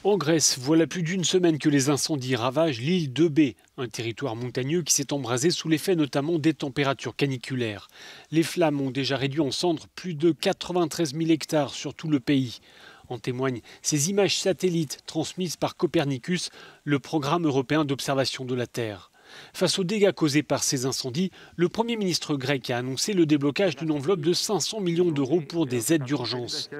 En Grèce, voilà plus d'une semaine que les incendies ravagent l'île d'Eubée, un territoire montagneux qui s'est embrasé sous l'effet notamment des températures caniculaires. Les flammes ont déjà réduit en cendres plus de 93 000 hectares sur tout le pays. En témoignent ces images satellites transmises par Copernicus, le programme européen d'observation de la Terre. Face aux dégâts causés par ces incendies, le Premier ministre grec a annoncé le déblocage d'une enveloppe de 500 millions d'euros pour des aides d'urgence.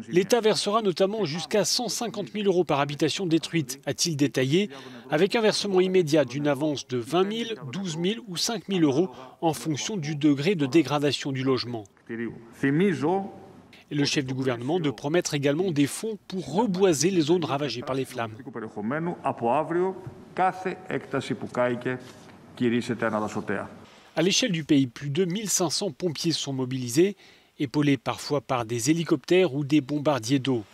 L'État versera notamment jusqu'à 150 000 euros par habitation détruite, a-t-il détaillé, avec un versement immédiat d'une avance de 20 000, 12 000 ou 5 000 euros en fonction du degré de dégradation du logement. Et le chef du gouvernement de promettre également des fonds pour reboiser les zones ravagées par les flammes. À l'échelle du pays, plus de 1500 pompiers sont mobilisés, épaulés parfois par des hélicoptères ou des bombardiers d'eau.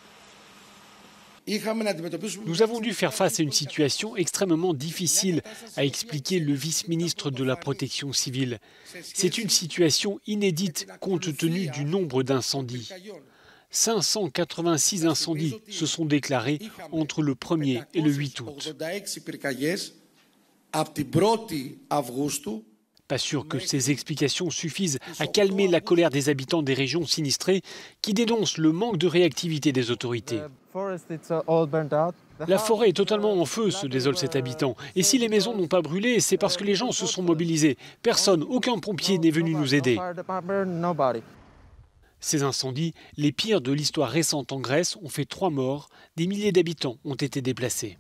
Nous avons dû faire face à une situation extrêmement difficile, a expliqué le vice-ministre de la Protection civile. C'est une situation inédite compte tenu du nombre d'incendies. 586 incendies se sont déclarés entre le 1er et le 8 août. Pas sûr que ces explications suffisent à calmer la colère des habitants des régions sinistrées qui dénoncent le manque de réactivité des autorités. La forêt est totalement en feu, se désole cet habitant. Et si les maisons n'ont pas brûlé, c'est parce que les gens se sont mobilisés. Personne, aucun pompier n'est venu nous aider. Ces incendies, les pires de l'histoire récente en Grèce, ont fait 3 morts. Des milliers d'habitants ont été déplacés.